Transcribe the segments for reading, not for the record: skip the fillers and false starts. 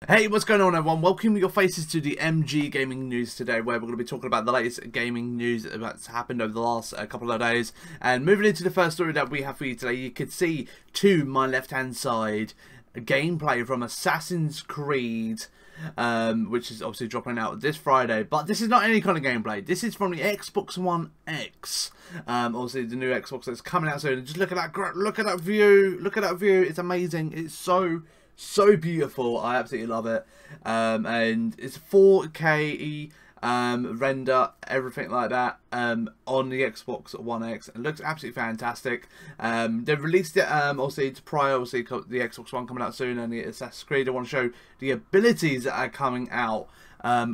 Hey, what's going on everyone? Welcome your faces to the MG Gaming News today, where we're going to be talking about the latest gaming news that's happened over the last couple of days. And moving into the first story that we have for you today, you can see to my left hand side gameplay from Assassin's Creed, which is obviously dropping out this Friday. But this is not any kind of gameplay. This is from the Xbox One X. Obviously the new Xbox that's coming out soon. Just look at that! Look at that view! Look at that view! It's amazing. It's so beautiful. I absolutely love it. And it's 4K render, everything like that, on the Xbox One X. It looks absolutely fantastic. They've released it obviously to prior, obviously the Xbox One coming out soon, and the Assassin's Creed. I want to show the abilities that are coming out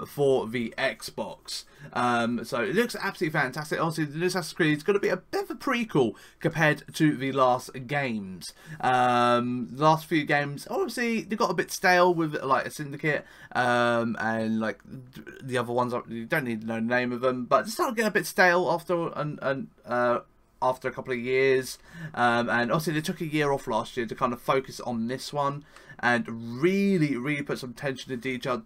for the Xbox. So it looks absolutely fantastic. Obviously the new Assassin's Creed is going to be a bit of a prequel compared to the last games. The last few games, obviously they got a bit stale with like a Syndicate, and like the other ones. You don't need to know the name of them, but just started getting a bit stale after a couple of years, and obviously they took a year off last year to kind of focus on this one and really put some attention to detail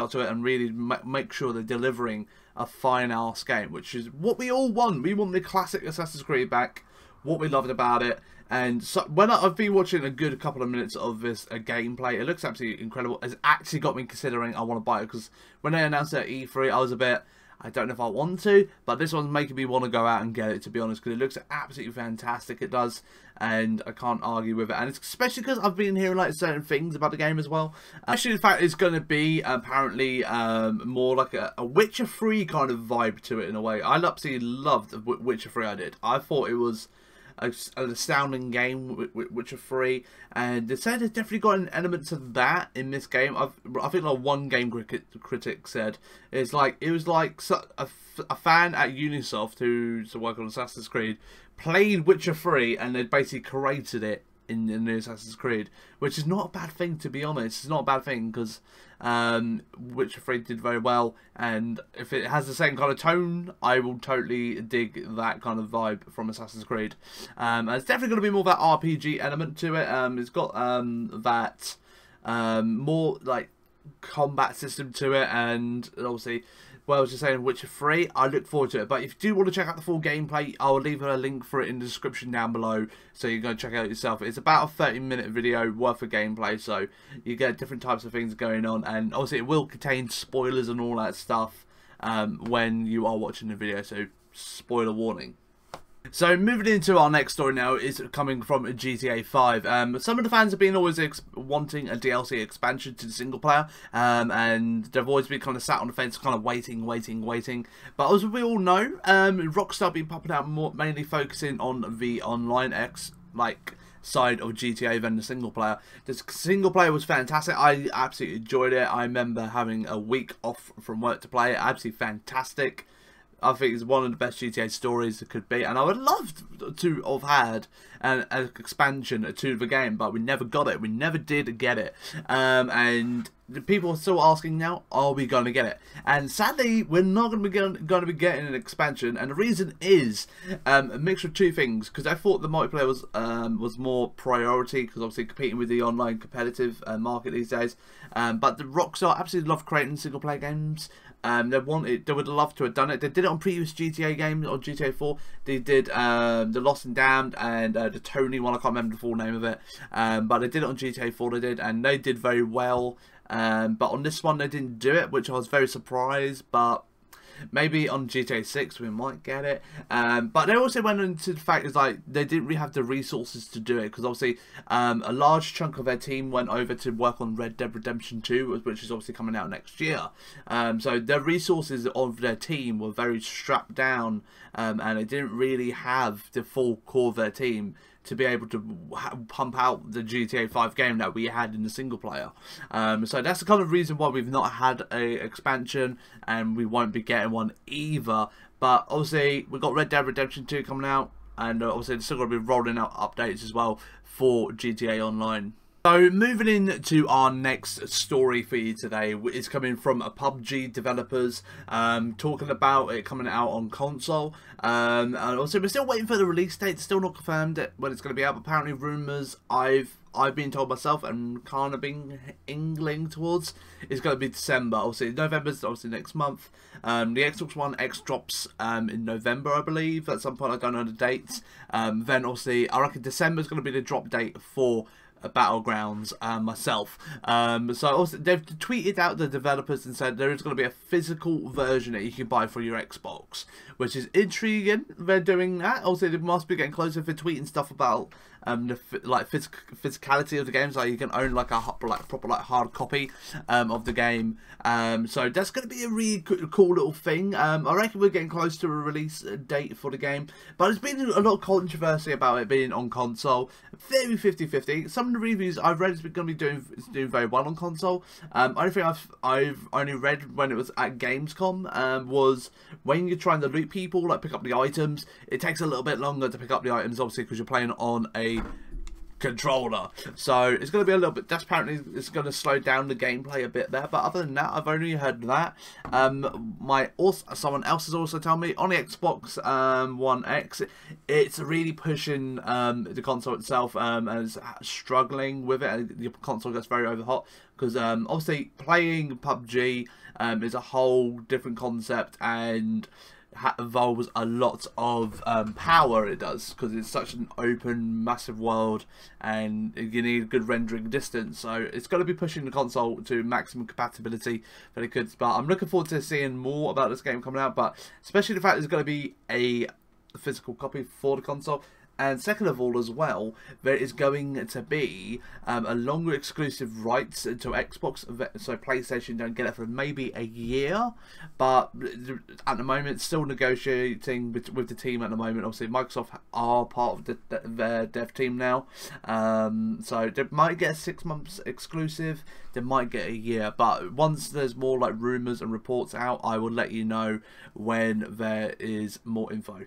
to it, and really make sure they're delivering a fine ass game, which is what we all want. We want the classic Assassin's Creed back, what we loved about it. And so when I've been watching a good couple of minutes of this gameplay, it looks absolutely incredible. It's actually got me considering I want to buy it, because when they announced it at E3, I was a bit, I don't know if I want to, but this one's making me want to go out and get it, to be honest, because it looks absolutely fantastic. It does, and I can't argue with it. And it's especially because I've been hearing like certain things about the game as well. Especially the fact it's going to be apparently more like a Witcher 3 kind of vibe to it in a way. I absolutely loved Witcher 3. I thought it was an astounding game, Witcher 3, and they said it's definitely got an element of that in this game. I think like one game critic said it was like a fan at Ubisoft who's working on Assassin's Creed played Witcher 3, and they basically created it in the new Assassin's Creed, which is not a bad thing, to be honest. It's not a bad thing, because Witcher 3 did very well, and if it has the same kind of tone, I will totally dig that kind of vibe from Assassin's Creed. And it's definitely going to be more of that RPG element to it. It's got that more like combat system to it, and obviously, well, I was just saying Witcher 3, I look forward to it. But if you do want to check out the full gameplay, I'll leave a link for it in the description down below, so you can go check it out yourself. It's about a 30-minute video worth of gameplay, so you get different types of things going on, and obviously it will contain spoilers and all that stuff when you are watching the video, so spoiler warning. So moving into our next story now is coming from GTA 5. Some of the fans have been always wanting a DLC expansion to the single player, and they've always been kind of sat on the fence, kind of waiting. But as we all know, Rockstar have been popping out more, mainly focusing on the online side of GTA than the single player. The single player was fantastic. I absolutely enjoyed it. I remember having a week off from work to play it. Absolutely fantastic. I think it's one of the best GTA stories it could be, and I would love to have had an expansion to the game, but we never got it. We never did get it, and the people are still asking now, are we going to get it? And sadly, we're not going to be getting an expansion, and the reason is a mixture of two things. Because I thought the multiplayer was more priority, because obviously competing with the online competitive market these days. But the Rockstar absolutely love creating single player games. They would love to have done it. They did it on previous GTA games, on GTA 4. They did the Lost and Damned and the Tony one. I can't remember the full name of it. But they did it on GTA 4. They did, and they did very well. But on this one they didn't do it, which I was very surprised. But maybe on GTA 6 we might get it. But they also went into the fact is like they didn't really have the resources to do it, because obviously a large chunk of their team went over to work on Red Dead Redemption 2, which is obviously coming out next year. So the resources of their team were very strapped down, and they didn't really have the full core of their team to be able to pump out the GTA 5 game that we had in the single player. So that's the kind of reason why we've not had a expansion, and we won't be getting one either. But obviously we've got Red Dead Redemption 2 coming out, and obviously they're still going to be rolling out updates as well for GTA Online. So moving into our next story for you today is coming from a PUBG developers, talking about it coming out on console, and also we're still waiting for the release date. Still not confirmed when it's going to be out. But apparently rumours I've been told myself and kind of been ingling towards it's going to be December. Obviously November's obviously next month. The Xbox One X drops in November, I believe, at some point. I don't know the dates. Then obviously I reckon December's going to be the drop date for Battlegrounds myself. So also they've tweeted out the developers and said there is going to be a physical version that you can buy for your Xbox, which is intriguing. They're doing that. Also, they must be getting closer for tweeting stuff about the physicality of the games, like you can own like a proper hard copy of the game. So that's going to be a really cool little thing. I reckon we're getting close to a release date for the game, but there's been a lot of controversy about it being on console. Very 50-50. Some of the reviews I've read is going to be doing very well on console. Only thing I've only read when it was at Gamescom was when you're trying to loot people, like pick up the items, it takes a little bit longer to pick up the items, obviously because you're playing on a controller. So it's going to be a little bit, that's apparently it's going to slow down the gameplay a bit there, but other than that I've only heard that. Someone else has also told me on the Xbox One X it's really pushing the console itself and is struggling with it. The console gets very overhot because obviously playing PUBG is a whole different concept and involves a lot of power. It does, because it's such an open massive world and you need good rendering distance, so it's going to be pushing the console to maximum compatibility that it could. But I'm looking forward to seeing more about this game coming out, but especially the fact there's going to be a physical copy for the console. And second of all as well, there is going to be a longer exclusive rights to Xbox, so PlayStation don't get it for maybe a year. But at the moment, still negotiating with the team at the moment. Obviously, Microsoft are part of their dev team now. So they might get a 6 months exclusive, they might get a year. But once there's more like rumours and reports out, I will let you know when there is more info.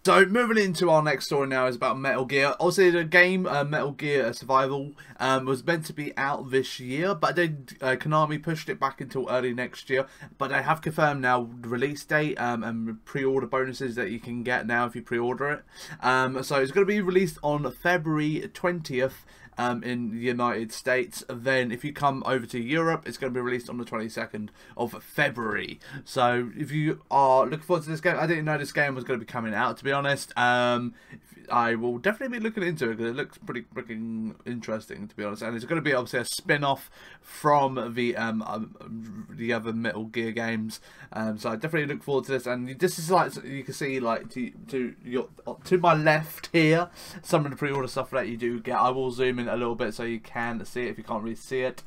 So moving into our next story now is about Metal Gear. Obviously the game Metal Gear Survival was meant to be out this year, but then Konami pushed it back until early next year. But they have confirmed now the release date and pre-order bonuses that you can get now if you pre-order it. So it's going to be released on February 20th. In the United States. Then if you come over to Europe, it's going to be released on the 22nd of February. So if you are looking forward to this game, I didn't know this game was going to be coming out, to be honest. I will definitely be looking into it because it looks pretty freaking interesting, to be honest. And it's going to be obviously a spin-off from the other Metal Gear games. So I definitely look forward to this. And this is like, you can see like to my left here, some of the pre-order stuff that you do get. I will zoom in a little bit so you can see it if you can't really see it.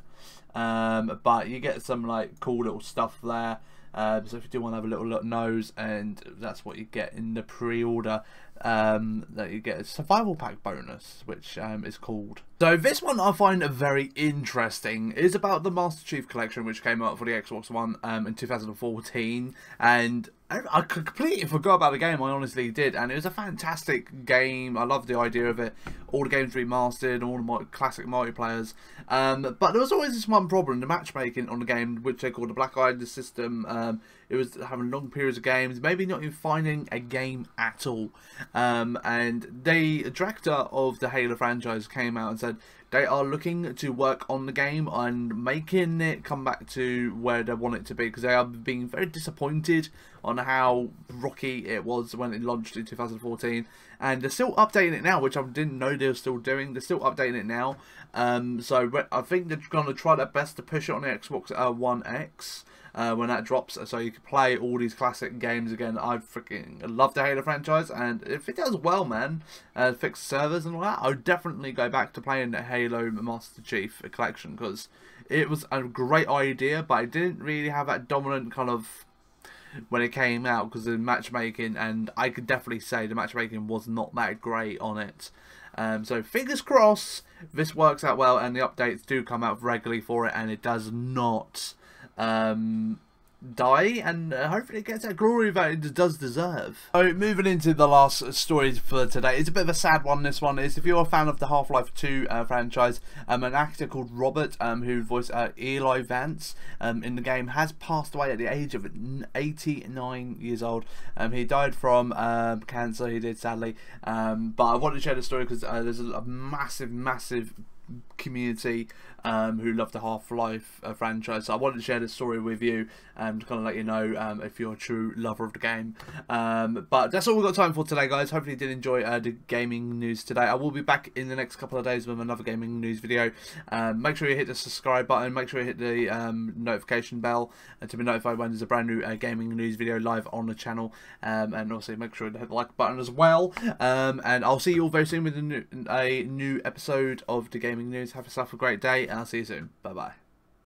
But you get some like cool little stuff there. So if you do want to have a little look nose, and that's what you get in the pre-order, that you get a survival pack bonus, which is called. So this one I find very interesting. It is about the Master Chief Collection, which came out for the Xbox One in 2014, and I completely forgot about the game. I honestly did, and it was a fantastic game. I love the idea of it. All the games remastered, all the classic multiplayers. But there was always this one problem: the matchmaking on the game, which they called the Black Eye system. It was having long periods of games, maybe not even finding a game at all. And the director of the Halo franchise came out and said they are looking to work on the game and making it come back to where they want it to be, because they are being very disappointed on how rocky it was when it launched in 2014, and they're still updating it now, which I didn't know they were still doing. They're still updating it now, so I think they're going to try their best to push it on the Xbox One X when that drops, so you can play all these classic games again. I freaking love the Halo franchise, and if it does well, man, fix servers and all that, I would definitely go back to playing the Halo Master Chief Collection, because it was a great idea, but it didn't really have that dominant kind of when it came out because of the matchmaking, and I could definitely say the matchmaking was not that great on it. So fingers crossed this works out well and the updates do come out regularly for it, and it does not die, and hopefully it gets that glory that it does deserve. So moving into the last story for today, it's a bit of a sad one. This one is, if you're a fan of the Half-Life 2 franchise, an actor called Robert, who voiced Eli Vance in the game, has passed away at the age of 89 years old. He died from cancer, he did, sadly, but I wanted to share the story because there's a massive community who love the Half-Life franchise, so I wanted to share this story with you to kind of let you know if you're a true lover of the game. But that's all we've got time for today, guys. Hopefully you did enjoy the gaming news today. I will be back in the next couple of days with another gaming news video. Make sure you hit the subscribe button, make sure you hit the notification bell to be notified when there's a brand new gaming news video live on the channel, and also make sure to hit the like button as well. And I'll see you all very soon with a new episode of the gaming news. Have yourself a great day, and I'll see you soon. Bye bye.